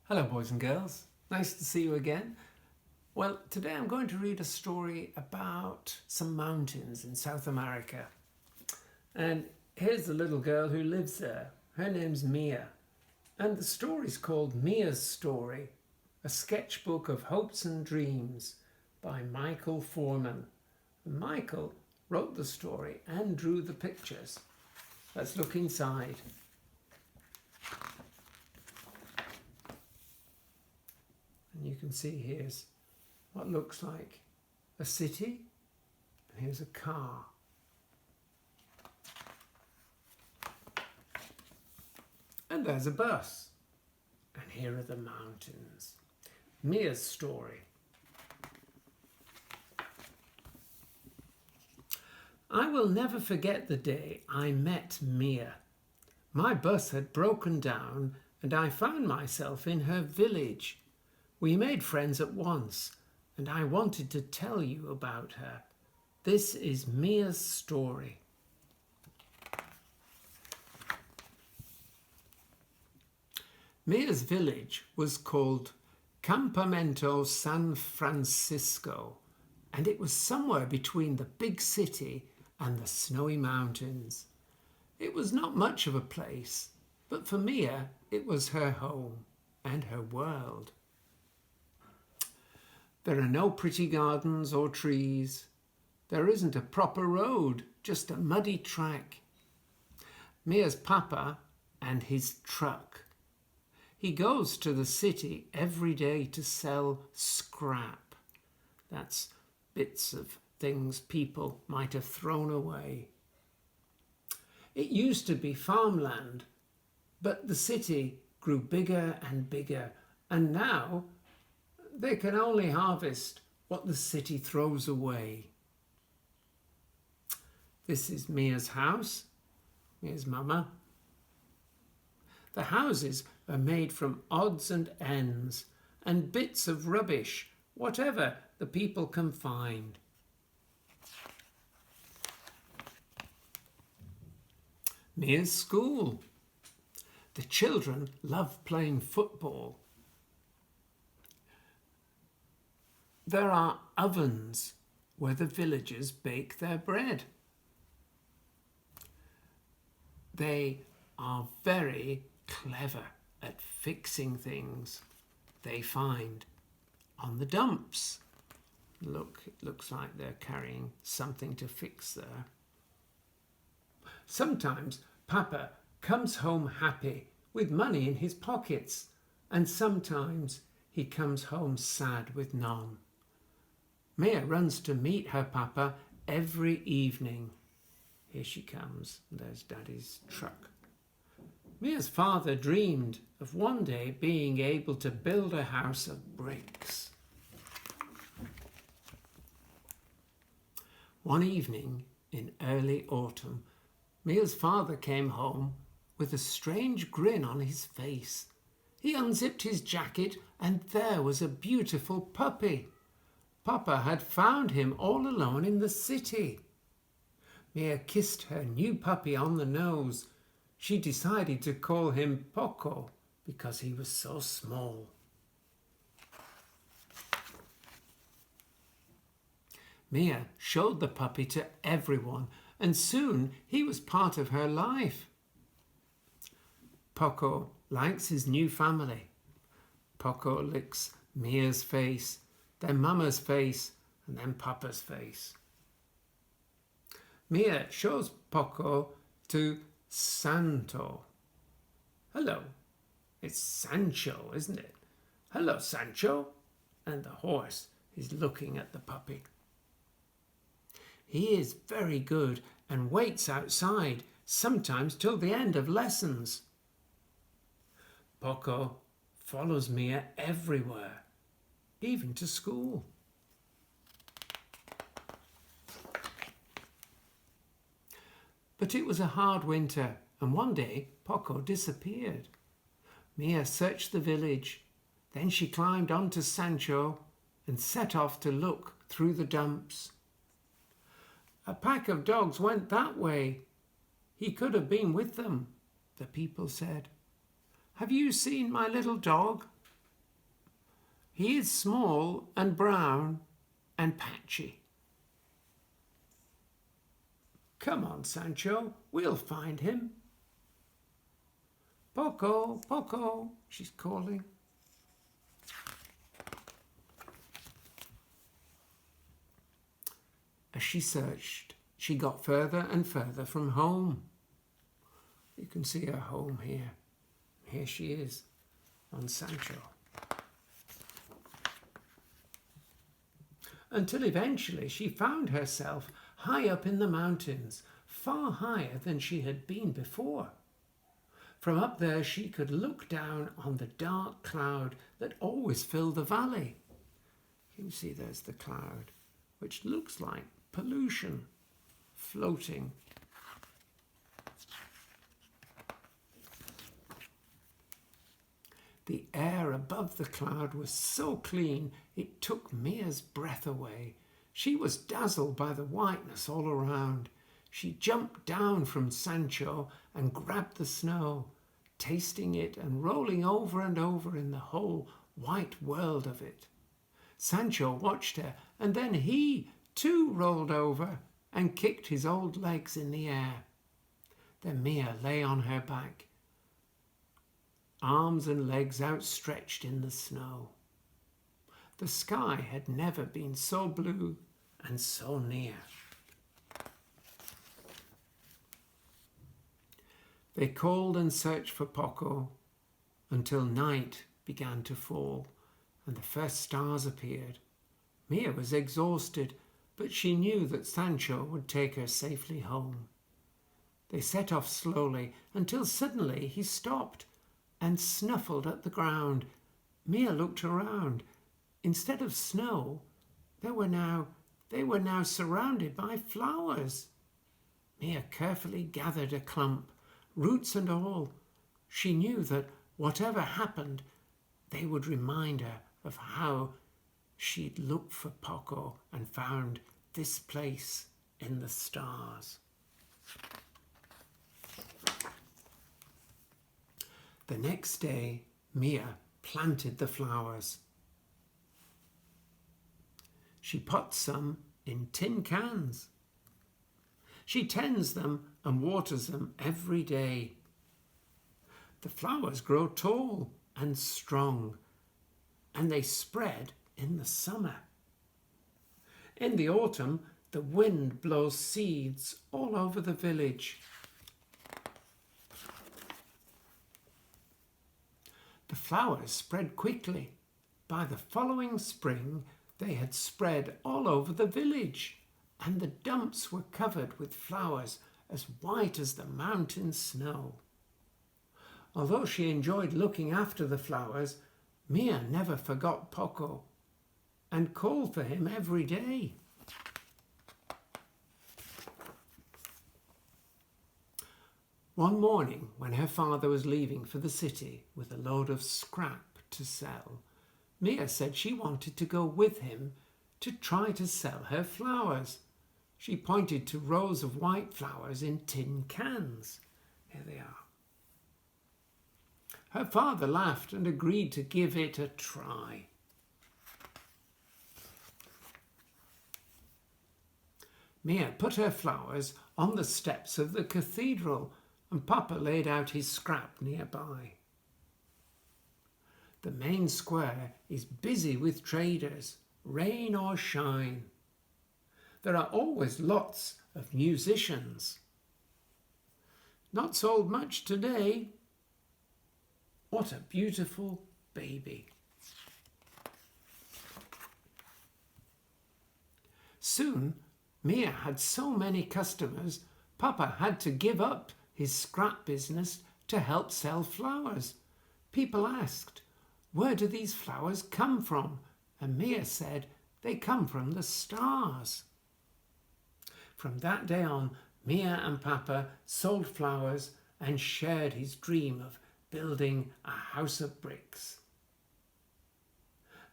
Hello boys and girls, nice to see you again. Well, today I'm going to read a story about some mountains in South America. And here's the little girl who lives there. Her name's Mia. And the story's called Mia's Story, a sketchbook of hopes and dreams by Michael Foreman. And Michael wrote the story and drew the pictures. Let's look inside. And you can see here's what looks like a city, and here's a car. And there's a bus. And here are the mountains. Mia's story. I will never forget the day I met Mia. My bus had broken down and I found myself in her village. We made friends at once, and I wanted to tell you about her. This is Mia's story. Mia's village was called Campamento San Francisco, and it was somewhere between the big city and the snowy mountains. It was not much of a place, but for Mia, it was her home and her world. There are no pretty gardens or trees. There isn't a proper road, just a muddy track. Mia's papa and his truck. He goes to the city every day to sell scrap. That's bits of things people might have thrown away. It used to be farmland, but the city grew bigger and bigger, and now they can only harvest what the city throws away. This is Mia's house. Mia's mama. The houses are made from odds and ends and bits of rubbish, whatever the people can find. Mia's school. The children love playing football. There are ovens where the villagers bake their bread. They are very clever at fixing things they find on the dumps. Look, it looks like they're carrying something to fix there. Sometimes Papa comes home happy with money in his pockets, and sometimes he comes home sad with none. Mia runs to meet her papa every evening. Here she comes. There's Daddy's truck. Mia's father dreamed of one day being able to build a house of bricks. One evening in early autumn, Mia's father came home with a strange grin on his face. He unzipped his jacket and there was a beautiful puppy. Papa had found him all alone in the city. Mia kissed her new puppy on the nose. She decided to call him Poco because he was so small. Mia showed the puppy to everyone, and soon he was part of her life. Poco likes his new family. Poco licks Mia's face, then Mama's face, and then Papa's face. Mia shows Poco to Santo. Hello, it's Sancho, isn't it? Hello, Sancho. And the horse is looking at the puppy. He is very good and waits outside, sometimes till the end of lessons. Poco follows Mia everywhere, even to school. But it was a hard winter, and one day Poco disappeared. Mia searched the village. Then she climbed onto Sancho and set off to look through the dumps. A pack of dogs went that way. He could have been with them, the people said. Have you seen my little dog? He is small and brown and patchy. Come on, Sancho, we'll find him. Poco, Poco, she's calling. As she searched, she got further and further from home. You can see her home here. Here she is on Sancho. Until eventually she found herself high up in the mountains, far higher than she had been before. From up there she could look down on the dark cloud that always filled the valley. You can see there's the cloud, which looks like pollution floating. The air above the cloud was so clean it took Mia's breath away. She was dazzled by the whiteness all around. She jumped down from Sancho and grabbed the snow, tasting it and rolling over and over in the whole white world of it. Sancho watched her, and then he too rolled over and kicked his old legs in the air. Then Mia lay on her back, arms and legs outstretched in the snow. The sky had never been so blue and so near. They called and searched for Poco until night began to fall and the first stars appeared. Mia was exhausted, but she knew that Sancho would take her safely home. They set off slowly until suddenly he stopped and snuffled at the ground. Mia looked around. Instead of snow, they were now surrounded by flowers. Mia carefully gathered a clump, roots and all. She knew that whatever happened, they would remind her of how she'd looked for Poco and found this place in the stars. The next day, Mia planted the flowers. She pots some in tin cans. She tends them and waters them every day. The flowers grow tall and strong, and they spread in the summer. In the autumn, the wind blows seeds all over the village. The flowers spread quickly. By the following spring, they had spread all over the village, and the dumps were covered with flowers as white as the mountain snow. Although she enjoyed looking after the flowers, Mia never forgot Poco and called for him every day. One morning, when her father was leaving for the city with a load of scrap to sell, Mia said she wanted to go with him to try to sell her flowers. She pointed to rows of white flowers in tin cans. Here they are. Her father laughed and agreed to give it a try. Mia put her flowers on the steps of the cathedral, and Papa laid out his scrap nearby. The main square is busy with traders, rain or shine. There are always lots of musicians. Not sold much today. What a beautiful baby. Soon, Mia had so many customers, Papa had to give up his scrap business to help sell flowers. People asked, "Where do these flowers come from?" And Mia said, "They come from the stars." From that day on, Mia and Papa sold flowers and shared his dream of building a house of bricks.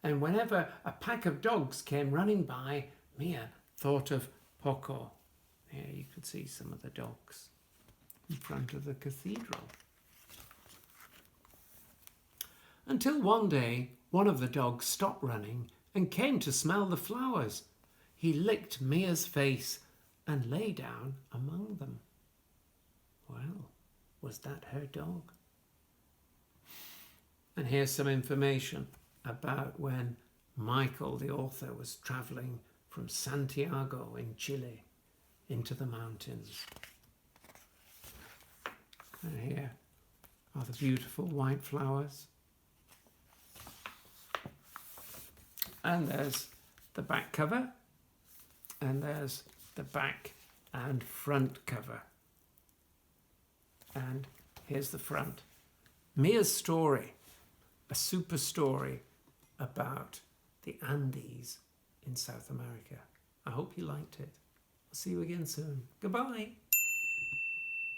And whenever a pack of dogs came running by, Mia thought of Poco. Here you can see some of the dogs in front of the cathedral. Until one day, One of the dogs stopped running and came to smell the flowers. He licked Mia's face and lay down among them. Well, was that her dog? And here's some information about when Michael, the author, was travelling from Santiago in Chile into the mountains. And here are the beautiful white flowers. And there's the back cover, and there's the back and front cover. And here's the front. Mia's story, a super story about the Andes in South America. I hope you liked it. I'll see you again soon. Goodbye.